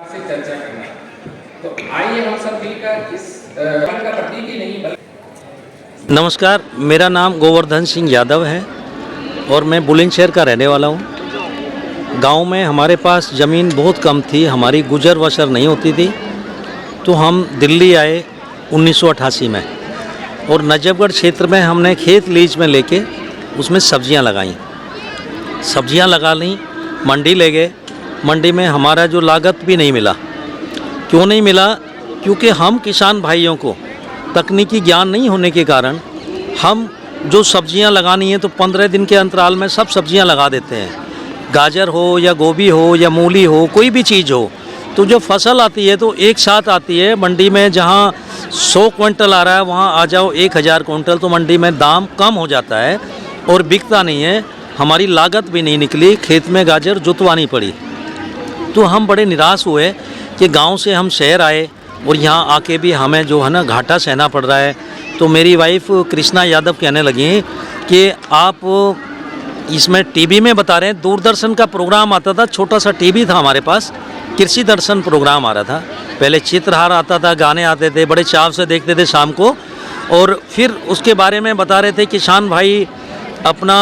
से चर्चा करना है। तो आइए हम सब मिलकर इस का प्रतीक ही नहीं बल्कि नमस्कार, मेरा नाम गोवर्धन सिंह यादव है और मैं बुलंदशहर का रहने वाला हूँ। गांव में हमारे पास ज़मीन बहुत कम थी, हमारी गुजर बसर नहीं होती थी, तो हम दिल्ली आए 1988 में और नजफगढ़ क्षेत्र में हमने खेत लीज में लेके उसमें सब्जियां लगाईं। सब्जियां लगा लीं, मंडी ले गए। मंडी में हमारा जो लागत भी नहीं मिला। क्यों नहीं मिला? क्योंकि हम किसान भाइयों को तकनीकी ज्ञान नहीं होने के कारण हम जो सब्जियां लगानी है तो 15 दिन के अंतराल में सब सब्जियां लगा देते हैं। गाजर हो या गोभी हो या मूली हो, कोई भी चीज़ हो, तो जो फसल आती है तो एक साथ आती है। मंडी में जहां 100 क्विंटल आ रहा है वहां आ जाओ 1000 क्विंटल, तो मंडी में दाम कम हो जाता है और बिकता नहीं है। हमारी लागत भी नहीं निकली, खेत में गाजर जुतवानी पड़ी। तो हम बड़े निराश हुए कि गांव से हम शहर आए और यहाँ आके भी हमें जो है ना घाटा सहना पड़ रहा है। तो मेरी वाइफ कृष्णा यादव कहने लगी कि आप इसमें टीवी में बता रहे हैं, दूरदर्शन का प्रोग्राम आता था, छोटा सा टीवी था हमारे पास, कृषि दर्शन प्रोग्राम आ रहा था। पहले चित्रहार आता था, गाने आते थे, बड़े चाव से देखते थे शाम को। और फिर उसके बारे में बता रहे थे किसान भाई अपना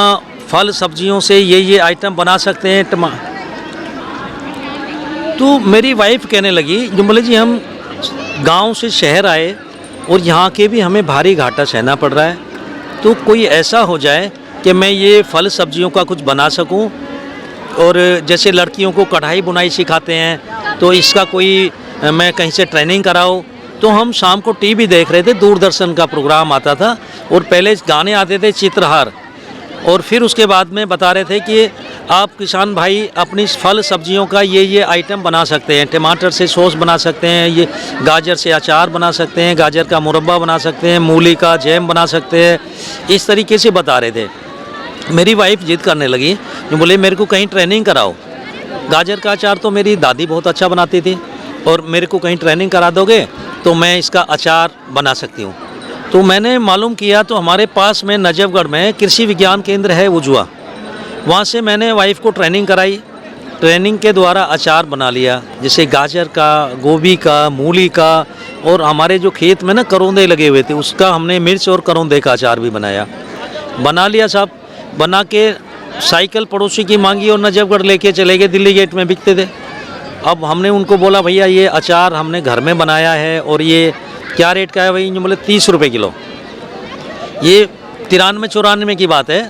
फल सब्जियों से ये आइटम बना सकते हैं। तो मेरी वाइफ कहने लगी, जो बोले जी हम गांव से शहर आए और यहाँ के भी हमें भारी घाटा सहना पड़ रहा है, तो कोई ऐसा हो जाए कि मैं ये फल सब्जियों का कुछ बना सकूं। और जैसे लड़कियों को कढ़ाई बुनाई सिखाते हैं तो इसका कोई मैं कहीं से ट्रेनिंग कराऊं। तो हम शाम को टीवी देख रहे थे, दूरदर्शन का प्रोग्राम आता था और पहले गाने आते थे चित्रहार, और फिर उसके बाद में बता रहे थे कि आप किसान भाई अपनी फल सब्जियों का ये आइटम बना सकते हैं। टमाटर से सॉस बना सकते हैं, ये गाजर से अचार बना सकते हैं, गाजर का मुरब्बा बना सकते हैं, मूली का जैम बना सकते हैं। इस तरीके से बता रहे थे। मेरी वाइफ जिद करने लगी, जो बोले मेरे को कहीं ट्रेनिंग कराओ। गाजर का अचार तो मेरी दादी बहुत अच्छा बनाती थी और मेरे को कहीं ट्रेनिंग करा दोगे तो मैं इसका अचार बना सकती हूँ। तो मैंने मालूम किया तो हमारे पास में नजफगढ़ में कृषि विज्ञान केंद्र है उजुआ, वहाँ से मैंने वाइफ को ट्रेनिंग कराई। ट्रेनिंग के द्वारा अचार बना लिया, जैसे गाजर का, गोभी का, मूली का, और हमारे जो खेत में ना करौंदे लगे हुए थे उसका हमने मिर्च और करौंदे का अचार भी बना लिया साहब। बना के साइकिल पड़ोसी की मांगी और नजफगढ़ लेके चले गए, दिल्ली गेट में बिकते थे। अब हमने उनको बोला भैया ये अचार हमने घर में बनाया है और ये क्या रेट का है भाई? जो बोले 30 रुपये किलो। ये 93-94 की बात है,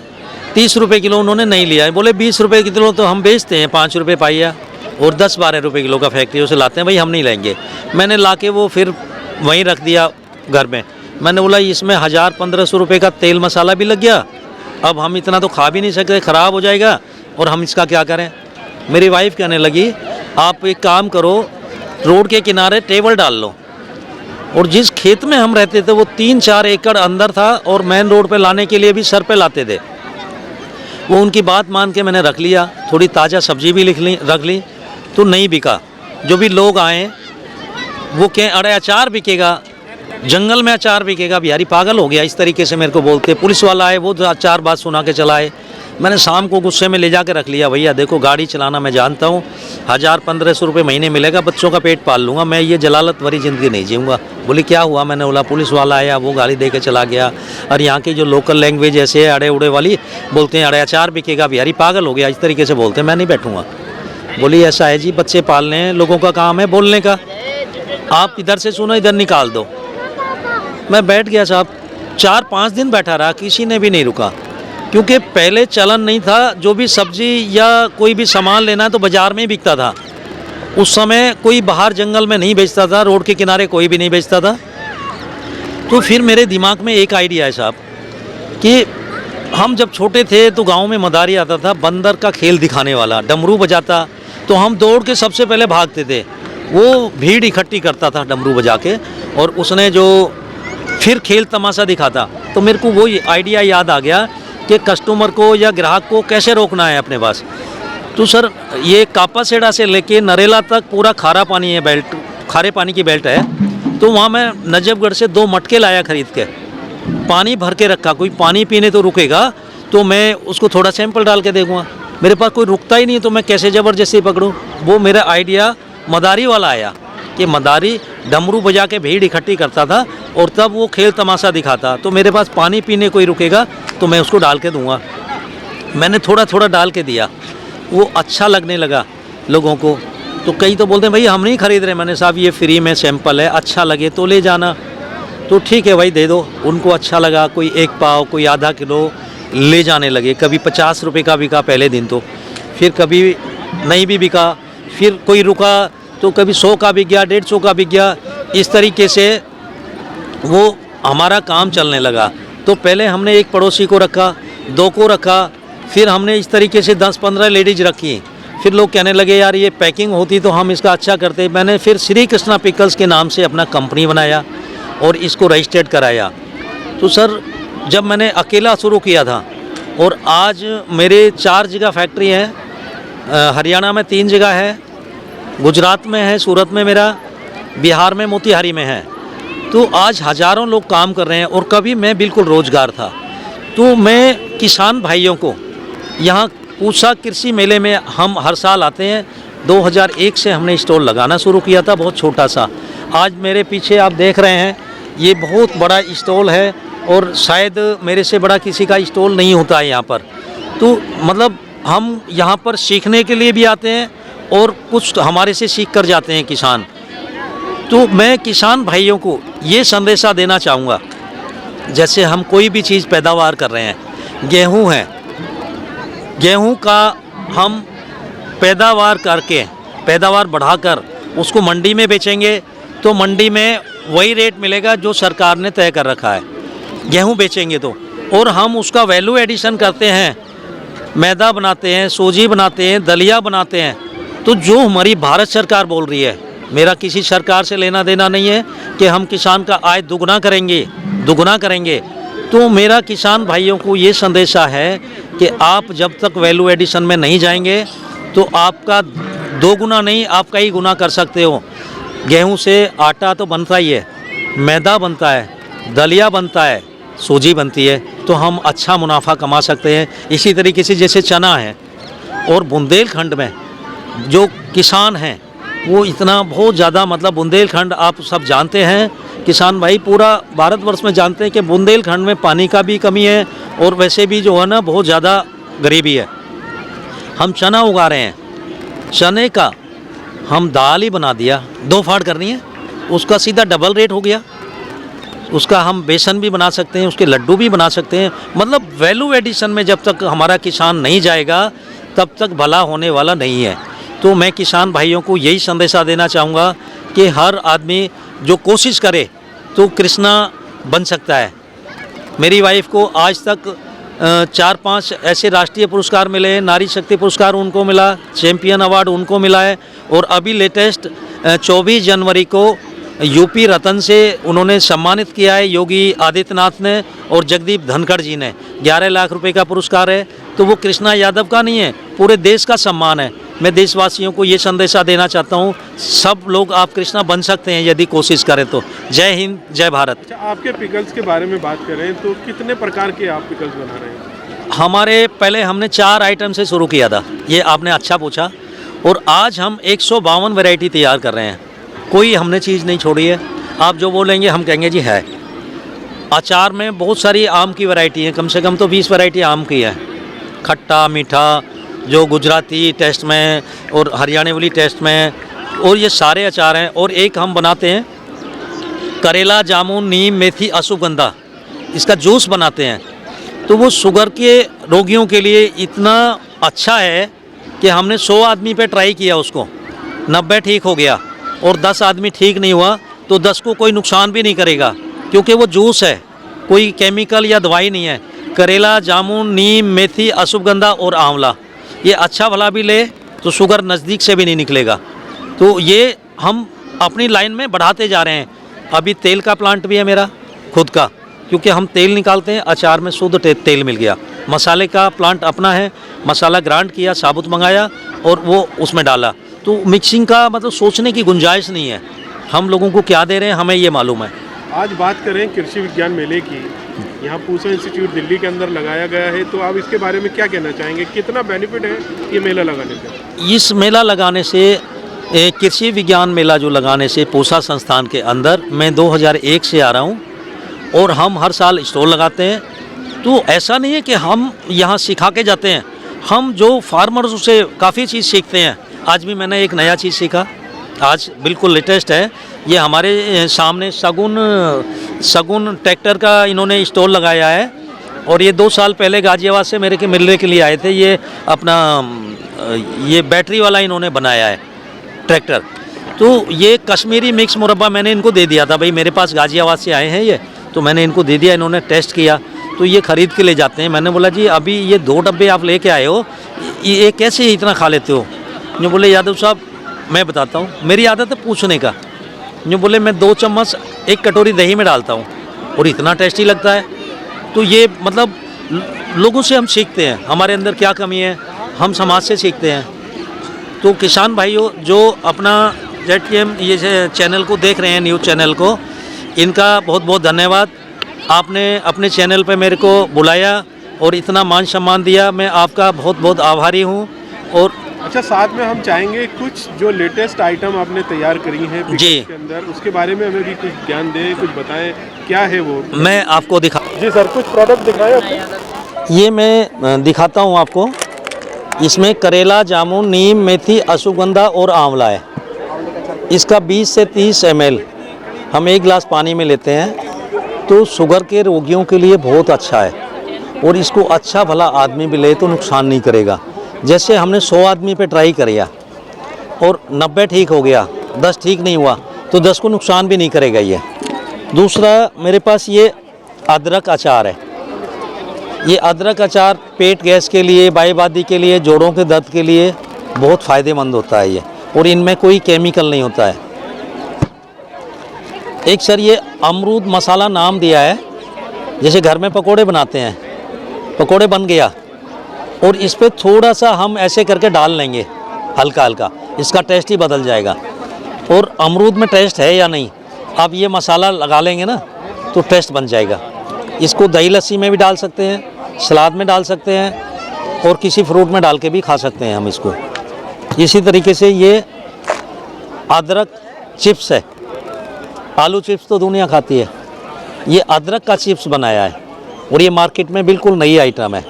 30 रुपये किलो उन्होंने नहीं लिया है। बोले 20 रुपये किलो तो हम बेचते हैं, 5 रुपये पाइया, और 10-12 रुपये किलो का फैक्ट्रियों से लाते हैं, भाई हम नहीं लेंगे। मैंने ला के वो फिर वहीं रख दिया घर में। मैंने बोला इसमें 1000-1500 रुपये का तेल मसाला भी लग गया, अब हम इतना तो खा भी नहीं सकते, ख़राब हो जाएगा, और हम इसका क्या करें? मेरी वाइफ कहने लगी आप एक काम करो, रोड के किनारे टेबल डाल लो। और जिस खेत में हम रहते थे वो 3-4 एकड़ अंदर था और मेन रोड पे लाने के लिए भी सर पे लाते थे। वो उनकी बात मान के मैंने रख लिया। थोड़ी ताज़ा सब्जी भी रख ली तो नहीं बिका। जो भी लोग आए वो कहें अरे अचार बिकेगा, जंगल में अचार बिकेगा, बिहारी पागल हो गया, इस तरीके से मेरे को बोलते। पुलिस वाला आए, वो अचार बात सुना के चलाए। मैंने शाम को गुस्से में ले जाके रख लिया, भैया देखो गाड़ी चलाना मैं जानता हूँ, 1000-1500 रुपये महीने मिलेगा, बच्चों का पेट पाल लूँगा, मैं ये जलालत भरी ज़िंदगी नहीं जीऊँगा। बोली क्या हुआ? मैंने बोला पुलिस वाला आया, वो गाड़ी दे के चला गया, और यहाँ की जो लोकल लैंग्वेज ऐसे है अड़े उड़े वाली, बोलते हैं अरे अचार बिकेगा, बिहारी पागल हो गया, इस तरीके से बोलते हैं। मैं नहीं बैठूँगा। बोली ऐसा है जी, बच्चे पालने हैं, लोगों का काम है बोलने का, आप इधर से सुनो इधर निकाल दो। मैं बैठ गया साहब, 4-5 दिन बैठा रहा, किसी ने भी नहीं रुका, क्योंकि पहले चलन नहीं था। जो भी सब्जी या कोई भी सामान लेना है तो बाज़ार में ही बिकता था। उस समय कोई बाहर जंगल में नहीं बेचता था, रोड के किनारे कोई भी नहीं बेचता था। तो फिर मेरे दिमाग में एक आइडिया है साहब कि हम जब छोटे थे तो गांव में मदारी आता था, बंदर का खेल दिखाने वाला, डमरू बजाता, तो हम दौड़ के सबसे पहले भागते थे। वो भीड़ इकट्ठी करता था डमरू बजा के, और उसने जो फिर खेल तमाशा दिखाता। तो मेरे को वो आइडिया याद आ गया कि कस्टमर को या ग्राहक को कैसे रोकना है अपने पास। तो सर ये कापासेड़ा से लेके नरेला तक पूरा खारा पानी है, बेल्ट खारे पानी की बेल्ट है। तो वहाँ मैं नजफगढ़ से 2 मटके लाया खरीद के, पानी भर के रखा, कोई पानी पीने तो रुकेगा तो मैं उसको थोड़ा सैंपल डाल के देखूँगा। मेरे पास कोई रुकता ही नहीं तो मैं कैसे ज़बरदस्ती पकड़ूँ। वो मेरा आइडिया मदारी वाला आया कि मदारी डमरू बजा के भीड़ इकट्ठी करता था और तब वो खेल तमाशा दिखाता। तो मेरे पास पानी पीने कोई रुकेगा तो मैं उसको डाल के दूंगा। मैंने थोड़ा थोड़ा डाल के दिया, वो अच्छा लगने लगा लोगों को। तो कई तो बोलते हैं भाई हम नहीं खरीद रहे। मैंने साहब ये फ्री में सैंपल है, अच्छा लगे तो ले जाना। तो ठीक है भाई दे दो। उनको अच्छा लगा, कोई 1 पाव कोई आधा किलो ले जाने लगे। कभी 50 रुपये का बिका पहले दिन, तो फिर कभी नहीं भी बिका, फिर कोई रुका तो कभी 100 का बिक गया, 150 का बिक गया। इस तरीके से वो हमारा काम चलने लगा। तो पहले हमने एक पड़ोसी को रखा, 2 को रखा, फिर हमने इस तरीके से 10-15 लेडीज रखी। फिर लोग कहने लगे यार ये पैकिंग होती तो हम इसका अच्छा करते। मैंने फिर श्री कृष्णा पिकल्स के नाम से अपना कंपनी बनाया और इसको रजिस्टर्ड कराया। तो सर जब मैंने अकेला शुरू किया था और आज मेरे 4 जगह फैक्ट्री है, हरियाणा में 3 जगह है, गुजरात में है, सूरत में मेरा, बिहार में मोतिहारी में है। तो आज हज़ारों लोग काम कर रहे हैं और कभी मैं बिल्कुल रोज़गार था। तो मैं किसान भाइयों को यहाँ पूसा कृषि मेले में हम हर साल आते हैं। 2001 से हमने स्टॉल लगाना शुरू किया था, बहुत छोटा सा। आज मेरे पीछे आप देख रहे हैं ये बहुत बड़ा स्टॉल है और शायद मेरे से बड़ा किसी का स्टॉल नहीं होता है यहाँ पर। तो मतलब हम यहाँ पर सीखने के लिए भी आते हैं और कुछ हमारे से सीख कर जाते हैं किसान। तो मैं किसान भाइयों को ये संदेशा देना चाहूँगा, जैसे हम कोई भी चीज़ पैदावार कर रहे हैं, गेहूँ है, गेहूँ का हम पैदावार करके पैदावार बढ़ाकर उसको मंडी में बेचेंगे तो मंडी में वही रेट मिलेगा जो सरकार ने तय कर रखा है, गेहूँ बेचेंगे तो। और हम उसका वैल्यू एडिशन करते हैं, मैदा बनाते हैं, सूजी बनाते हैं, दलिया बनाते हैं। तो जो हमारी भारत सरकार बोल रही है, मेरा किसी सरकार से लेना देना नहीं है कि हम किसान का आय दुगना करेंगे। तो मेरा किसान भाइयों को ये संदेशा है कि आप जब तक वैल्यू एडिशन में नहीं जाएंगे तो आपका 2 गुना नहीं, आप कई गुना कर सकते हो। गेहूं से आटा तो बनता ही है, मैदा बनता है, दलिया बनता है, सूजी बनती है, तो हम अच्छा मुनाफा कमा सकते हैं। इसी तरीके से जैसे चना है, और बुंदेलखंड में जो किसान हैं वो इतना बहुत ज़्यादा, मतलब बुंदेलखंड आप सब जानते हैं, किसान भाई पूरा भारतवर्ष में जानते हैं कि बुंदेलखंड में पानी का भी कमी है और वैसे भी जो है ना बहुत ज़्यादा गरीबी है। हम चना उगा रहे हैं, चने का हम दाल ही बना दिया, 2 फाड़ करनी है, उसका सीधा डबल रेट हो गया। उसका हम बेसन भी बना सकते हैं, उसके लड्डू भी बना सकते हैं। मतलब वैल्यू एडिशन में जब तक हमारा किसान नहीं जाएगा तब तक भला होने वाला नहीं है। तो मैं किसान भाइयों को यही संदेशा देना चाहूँगा कि हर आदमी जो कोशिश करे तो कृष्णा बन सकता है। मेरी वाइफ को आज तक 4-5 ऐसे राष्ट्रीय पुरस्कार मिले हैं, नारी शक्ति पुरस्कार उनको मिला, चैम्पियन अवार्ड उनको मिला है, और अभी लेटेस्ट 24 जनवरी को यूपी रतन से उन्होंने सम्मानित किया है योगी आदित्यनाथ ने और जगदीप धनखड़ जी ने। 11 लाख रुपए का पुरस्कार है। तो वो कृष्णा यादव का नहीं है, पूरे देश का सम्मान है। मैं देशवासियों को ये संदेशा देना चाहता हूँ, सब लोग आप कृष्णा बन सकते हैं यदि कोशिश करें तो। जय हिंद, जय भारत। अच्छा, आपके पिकल्स के बारे में बात करें तो कितने प्रकार के आप पिकल्स बना रहे हैं? हमारे पहले हमने 4 आइटम से शुरू किया था, ये आपने अच्छा पूछा, और आज हम 152 वैरायटी तैयार कर रहे हैं। कोई हमने चीज़ नहीं छोड़ी है। आप जो बोलेंगे हम कहेंगे जी है। अचार में बहुत सारी आम की वैरायटी है, कम से कम तो 20 वैरायटी आम की है। खट्टा मीठा जो गुजराती टेस्ट में और हरियाणवी वाली टेस्ट में, और ये सारे अचार हैं। और एक हम बनाते हैं करेला, जामुन, नीम, मेथी, अश्वगंधा, इसका जूस बनाते हैं। तो वो शुगर के रोगियों के लिए इतना अच्छा है कि हमने 100 आदमी पे ट्राई किया, उसको 90 ठीक हो गया, और 10 आदमी ठीक नहीं हुआ तो 10 को कोई नुकसान भी नहीं करेगा, क्योंकि वो जूस है, कोई केमिकल या दवाई नहीं है। करेला, जामुन, नीम, मेथी, अश्वगंधा और आंवला, ये अच्छा भला भी ले तो शुगर नज़दीक से भी नहीं निकलेगा। तो ये हम अपनी लाइन में बढ़ाते जा रहे हैं। अभी तेल का प्लांट भी है मेरा खुद का, क्योंकि हम तेल निकालते हैं, अचार में शुद्ध तेल मिल गया। मसाले का प्लांट अपना है, मसाला ग्राइंड किया, साबुत मंगाया और वो उसमें डाला। तो मिक्सिंग का मतलब सोचने की गुंजाइश नहीं है। हम लोगों को क्या दे रहे हैं हमें ये मालूम है। आज बात करें कृषि विज्ञान मेले की, यहाँ पूसा इंस्टीट्यूट दिल्ली के अंदर लगाया गया है, तो आप इसके बारे में क्या कहना चाहेंगे? कितना बेनिफिट है ये मेला लगाने से? इस मेला लगाने से कृषि विज्ञान मेला जो लगाने से पूसा संस्थान के अंदर मैं 2001 से आ रहा हूँ और हम हर साल स्टॉल लगाते हैं। तो ऐसा नहीं है कि हम यहाँ सिखा के जाते हैं, हम जो फार्मर्स से काफ़ी चीज़ सीखते हैं। आज भी मैंने एक नया चीज़ सीखा, आज बिल्कुल लेटेस्ट है। ये हमारे सामने शगुन ट्रैक्टर का इन्होंने स्टॉल लगाया है और ये 2 साल पहले गाजियाबाद से मेरे के मिलने के लिए आए थे। ये अपना ये बैटरी वाला इन्होंने बनाया है ट्रैक्टर। तो ये कश्मीरी मिक्स मुरब्बा मैंने इनको दे दिया था, भाई मेरे पास गाजियाबाद से आए हैं ये, तो मैंने इनको दे दिया। इन्होंने टेस्ट किया तो ये ख़रीद के ले जाते हैं। मैंने बोला जी अभी ये 2 डब्बे आप लेके आए हो, ये कैसे इतना खा लेते हो? जो बोले यादव साहब मैं बताता हूँ, मेरी आदत है पूछने का। जो बोले मैं 2 चम्मच 1 कटोरी दही में डालता हूँ और इतना टेस्टी लगता है। तो ये मतलब लोगों से हम सीखते हैं, हमारे अंदर क्या कमी है, हम समाज से सीखते हैं। तो किसान भाइयों जो अपना ZTM ये चैनल को देख रहे हैं, न्यूज़ चैनल को, इनका बहुत बहुत धन्यवाद। आपने अपने चैनल पे मेरे को बुलाया और इतना मान सम्मान दिया, मैं आपका बहुत बहुत आभारी हूँ। और अच्छा, साथ में हम चाहेंगे कुछ जो लेटेस्ट आइटम आपने तैयार करी हैं जी के अंदर, उसके बारे में हमें भी कुछ ज्ञान दें, कुछ बताएं क्या है वो। मैं आपको दिखा जी सर, कुछ प्रोडक्ट दिखाएं अपने। ये मैं दिखाता हूँ आपको। इसमें करेला, जामुन, नीम, मेथी, अश्वगंधा और आंवला है। इसका 20 से 30 ml हम 1 गिलास पानी में लेते हैं तो शुगर के रोगियों के लिए बहुत अच्छा है। और इसको अच्छा भला आदमी भी ले तो नुकसान नहीं करेगा। जैसे हमने 100 आदमी पे ट्राई किया और 90 ठीक हो गया, 10 ठीक नहीं हुआ, तो 10 को नुकसान भी नहीं करेगा ये। दूसरा मेरे पास ये अदरक अचार है। ये अदरक अचार पेट गैस के लिए, बाईवादी के लिए, जोड़ों के दर्द के लिए बहुत फ़ायदेमंद होता है ये, और इनमें कोई केमिकल नहीं होता है। एक सर ये अमरूद मसाला नाम दिया है, जैसे घर में पकोड़े बनाते हैं, पकोड़े बन गया और इस पर थोड़ा सा हम ऐसे करके डाल लेंगे हल्का हल्का, इसका टेस्ट ही बदल जाएगा। और अमरूद में टेस्ट है या नहीं, आप ये मसाला लगा लेंगे ना तो टेस्ट बन जाएगा। इसको दही लस्सी में भी डाल सकते हैं, सलाद में डाल सकते हैं और किसी फ्रूट में डाल के भी खा सकते हैं हम इसको। इसी तरीके से ये अदरक चिप्स है, आलू चिप्स तो दुनिया खाती है, ये अदरक का चिप्स बनाया है और ये मार्केट में बिल्कुल नई आइटम है।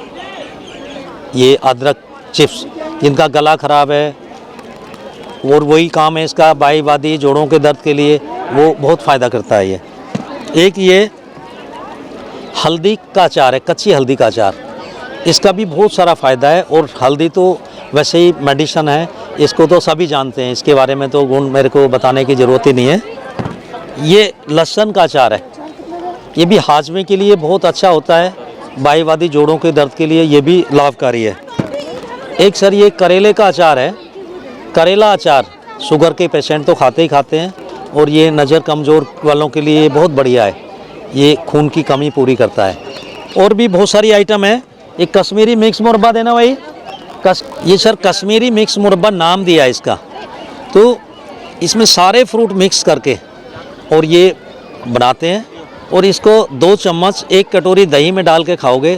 ये अदरक चिप्स जिनका गला ख़राब है और वही काम है इसका, बाईवादी जोड़ों के दर्द के लिए वो बहुत फ़ायदा करता है ये। एक ये हल्दी का अचार है, कच्ची हल्दी का अचार, इसका भी बहुत सारा फ़ायदा है। और हल्दी तो वैसे ही मेडिसिन है, इसको तो सभी जानते हैं, इसके बारे में तो गुण मेरे को बताने की ज़रूरत ही नहीं है। ये लहसुन का अचार है, ये भी हाजमे के लिए बहुत अच्छा होता है, बाईवादी जोड़ों के दर्द के लिए ये भी लाभकारी है। एक सर ये करेले का अचार है। करेला अचार शुगर के पेशेंट तो खाते ही खाते हैं और ये नज़र कमज़ोर वालों के लिए बहुत बढ़िया है, ये खून की कमी पूरी करता है। और भी बहुत सारी आइटम है। एक कश्मीरी मिक्स मुरब्बा देना भाई, ये सर कश्मीरी मिक्स मुरब्बा नाम दिया है इसका। तो इसमें सारे फ्रूट मिक्स करके और ये बनाते हैं और इसको 2 चम्मच 1 कटोरी दही में डाल के खाओगे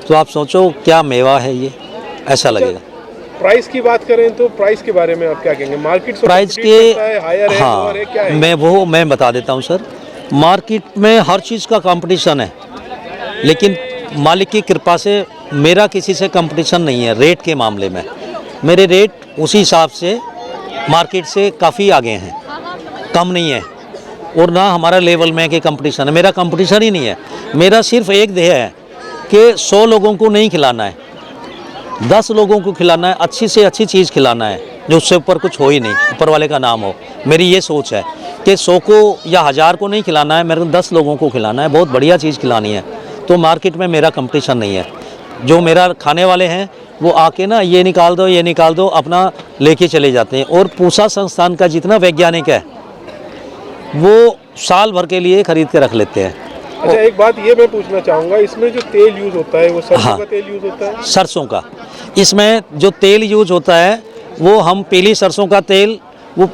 तो आप सोचो क्या मेवा है ये, ऐसा लगेगा। प्राइस की बात करें तो प्राइस के बारे में आप क्या कहेंगे? मार्केट से प्राइस के हाँ मैं बता देता हूँ सर। मार्केट में हर चीज़ का कंपटीशन है, लेकिन मालिक की कृपा से मेरा किसी से कंपटीशन नहीं है। रेट के मामले में मेरे रेट उसी हिसाब से मार्केट से काफ़ी आगे हैं, कम नहीं है। और ना हमारा लेवल में के कंपटीशन है, मेरा कंपटीशन ही नहीं है। मेरा सिर्फ एक ध्येय है कि 100 लोगों को नहीं खिलाना है, 10 लोगों को खिलाना है, अच्छी से अच्छी चीज़ खिलाना है, जो उससे ऊपर कुछ हो ही नहीं, ऊपर वाले का नाम हो। मेरी ये सोच है कि 100 को या 1000 को नहीं खिलाना है, मेरे को 10 लोगों को खिलाना है, बहुत बढ़िया चीज़ खिलानी है। तो मार्केट में मेरा कंपटीशन नहीं है। जो मेरा खाने वाले हैं वो आके ना ये निकाल दो अपना लेके चले जाते हैं। और पूसा संस्थान का जितना वैज्ञानिक है वो साल भर के लिए खरीद के रख लेते हैं। अच्छा, एक बात ये मैं पूछना चाहूँगा, इसमें जो तेल यूज़ होता है वो सरसों का तेल यूज़ होता है? सरसों का। इसमें जो तेल यूज होता है वो हम पीली सरसों का तेल, वो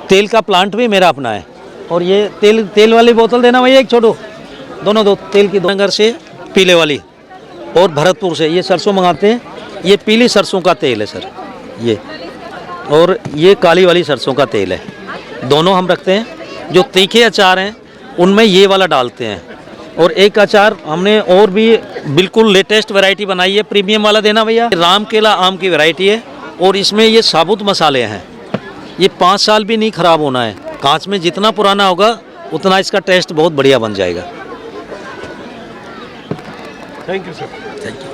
तेल का प्लांट भी मेरा अपना है। और ये तेल वाली बोतल देना भैया, एक छोटो, दोनों दो तेल की, नगर से पीले वाली और भरतपुर से ये सरसों मंगाते हैं। ये पीली सरसों का तेल है सर, ये और ये काली वाली सरसों का तेल है। दोनों हम रखते हैं। जो तीखे अचार हैं उनमें ये वाला डालते हैं। और एक अचार हमने और भी बिल्कुल लेटेस्ट वैरायटी बनाई है, प्रीमियम वाला देना भैया। राम केला आम की वैरायटी है और इसमें ये साबुत मसाले हैं। ये 5 साल भी नहीं ख़राब होना है। कांच में जितना पुराना होगा उतना इसका टेस्ट बहुत बढ़िया बन जाएगा। Thank you sir. Thank you.